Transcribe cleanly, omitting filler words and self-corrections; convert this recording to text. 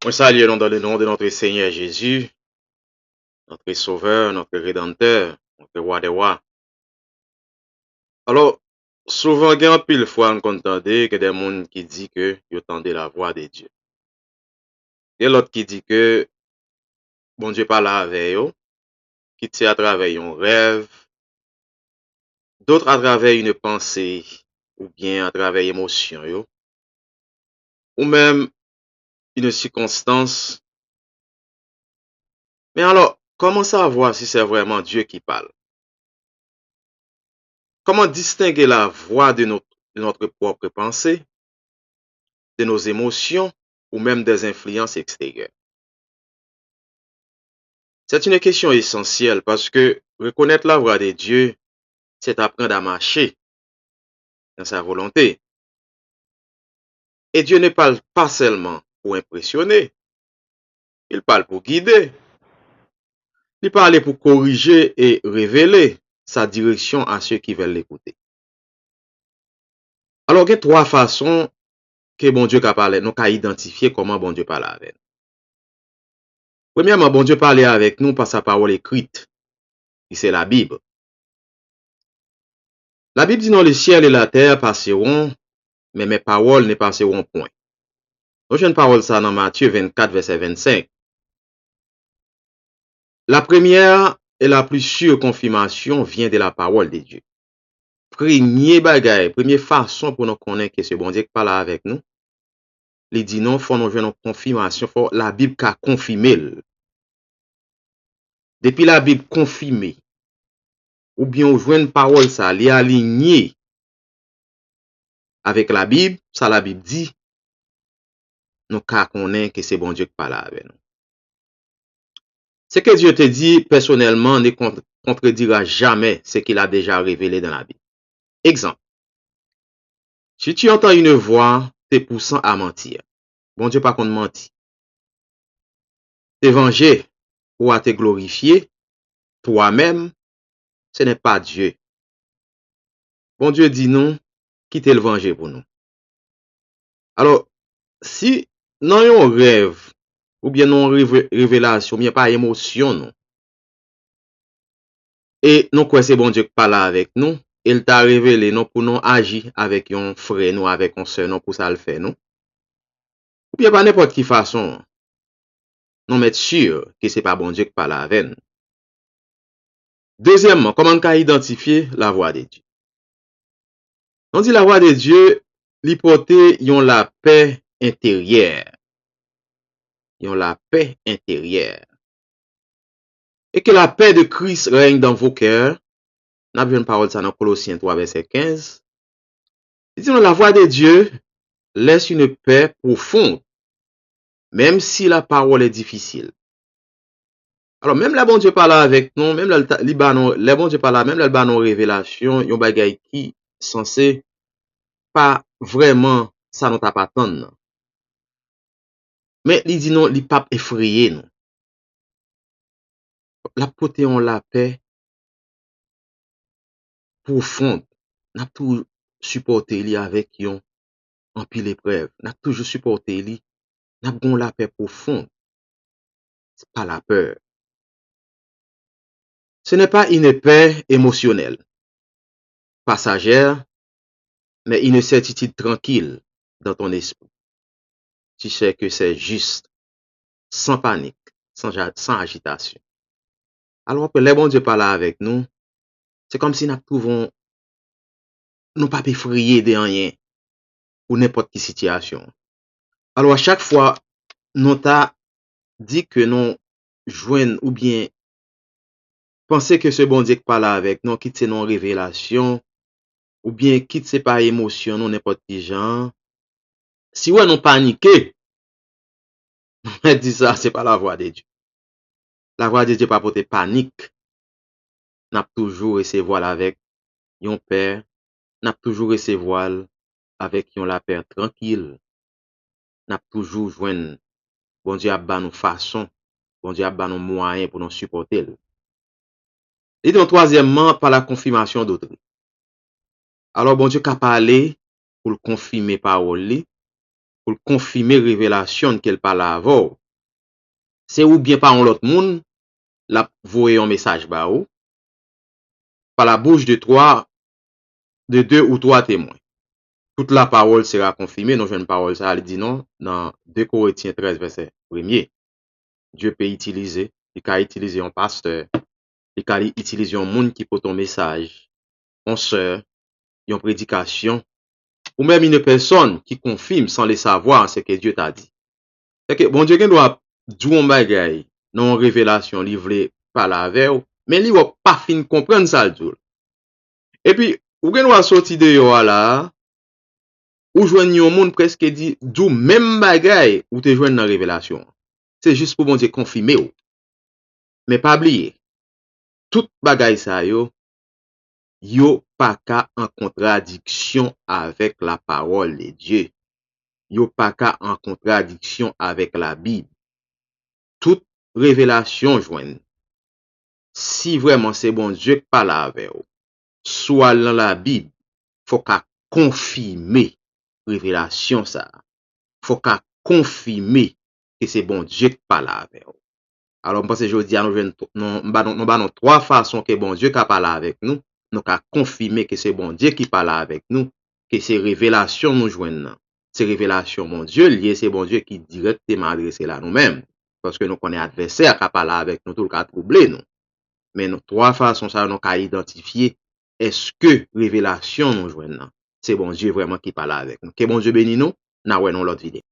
Moi, salue dans le nom de notre Seigneur Jésus, notre Sauveur, notre Rédempteur, notre Roi des Rois. Alors, souvent, il y a un pile fois, on entend que des gens qui disent que ils entendent la voix de Dieu. Il y a l'autre qui dit que bon Dieu parle avec eux, qui tient à travers un rêve, d'autres à travers une pensée, ou bien à travers une émotion, ou même une circonstance. Mais alors, comment savoir si c'est vraiment Dieu qui parle? Comment distinguer la voix de notre propre pensée, de nos émotions ou même des influences extérieures? C'est une question essentielle parce que reconnaître la voix de Dieu, c'est apprendre à marcher dans sa volonté. Et Dieu ne parle pas seulement pour impressionner, il parle pour guider, il parle pour corriger et révéler sa direction à ceux qui veulent l'écouter. Alors, il y a trois façons que bon Dieu a parlé, nous avons identifié comment bon Dieu parle avec nous. Premièrement, bon Dieu parlait avec nous par sa parole écrite, qui c'est la Bible. La Bible dit non, le ciel et la terre passeront, mais mes paroles ne passeront point. Nous j'ai une parole ça dans Matthieu 24, verset 25. La première et la plus sûre confirmation vient de la parole de Dieu. Premier bagay, première façon pour nous connaître que ce bon Dieu qui parle avec nous, il dit non, faut nous jouer une confirmation, faut la Bible qui a confirmé. Depuis la Bible confirmée, ou bien on joue une parole ça, li aligné avec la Bible, ça la Bible dit, nous connaissons que c'est bon Dieu qui parle avec nous. Ce que Dieu te dit personnellement ne contredira jamais ce qu'il a déjà révélé dans la Bible. Exemple, si tu entends une voix te poussant à mentir, bon Dieu pas qu'on mentit, te venger ou à te glorifier, toi-même, ce n'est pas Dieu. Bon Dieu dit non, quitte le venger pour nous. Alors, si non un rêve, ou bien non révélation, ou bien pas émotion, non, et nous quoi c'est bon Dieu qui parle avec nous, il t'a révélé non pour nous agir avec un frère, nous avec un soeur, non pour ça le faire, non. Ou bien pas n'importe qui façon, non mettre sûr que c'est pas bon Dieu qui parle avec nous. Deuxièmement, comment on peut identifier la voix de Dieu? On dit la voix de Dieu, l'hypothèse, yon la paix intérieure. Yon la paix intérieure. Et que la paix de Christ règne dans vos cœurs. N'a vu une parole ça dans Colossiens 3, verset 15. Il dit, la voix de Dieu laisse une paix profonde, même si la parole est difficile. Alors, même la bon Dieu parle avec nous, même la bon Dieu parle, même la nos révélation, yon bagay qui censé pas vraiment ça nous t'a pas attendre. Mais il dit non, il pas effrayé nous. La pote on la paix profonde. N'a tout supporté li avec yon en pile épreuve. N'a toujours supporté li. N'a gon la paix profonde. C'est pas la peur. Ce n'est pas une paix émotionnelle, passagère, mais une certitude tranquille dans ton esprit. Tu sais que c'est juste, sans panique, sans agitation. Alors que les bon Dieu parle avec nous, c'est comme si nous trouvons, nous pas effrayés de rien, ou n'importe quelle situation. Alors à chaque fois, nous t'a dit que nous joignent ou bien penser que ce bon Dieu qui parle avec nous, quitte non révélation, ou bien quitte c'est pas émotion, non n'importe qui genre. Si ouais, nous paniquer, on dit ça, c'est pas la voix de Dieu. La voix de Dieu pas porter panique. N'a toujours recevoir avec yon père, n'a toujours recevoir avec yon la paix tranquille. N'a toujours joindre bon Dieu a ba nous façon, bon Dieu a ba nous moyens pour nous supporter. Et donc troisièmement par la confirmation d'autrui. Alors bon Dieu qu'a parlé pour le confirmer parole li, pour confirmer révélation qu'elle parle avant. C'est ou bien par l'autre monde, la voyer un message ba ou, par la bouche de deux ou trois témoins. Toute la parole sera confirmée. Non, une parole, ça, elle dit non, dans 2 Corinthiens 13, verset 1er. Dieu peut utiliser, il peut utiliser un pasteur, il peut utiliser un monde qui porte un message, une sœur, une prédication, ou même une personne qui confirme sans le savoir ce que Dieu t'a dit. C'est que bon Dieu doit dire un bagay, non révélation livrée par la veille, mais il va pas fin comprendre ça le tout. Et puis, ou doit sortir de yo là, ou joindre un monde presque dit du même bagay ou te joindre dans révélation. C'est juste pour bon Dieu confirmer ou. Mais pas oublier, tout bagay ça yo pas qu'à en contradiction avec la parole de Dieu. Yo pas qu'à en contradiction avec la Bible. Toute révélation joigne. Si vraiment c'est bon Dieu qui parle avec vous, soit dans la Bible, faut qu'à confirmer révélation ça. Faut qu'à confirmer que c'est bon Dieu qui parle avec vous. Alors, parce que je dis à nous, trois façons que bon Dieu qui parle avec nous. Nous qu'à confirmer que c'est bon Dieu qui parle avec nous, que c'est révélation nous joignent. C'est révélation mon Dieu lié, c'est bon Dieu qui directement adressé là nous-mêmes. Parce que nous connaissons adversaire qui parle avec nous, tout le cas troublé nous. Mais nous, trois façons, ça, nous qu'à identifier, est-ce que révélation nous joignent? C'est bon Dieu vraiment qui parle avec nous. Que bon Dieu bénisse nous, n'a ouais, non l'autre vidéo.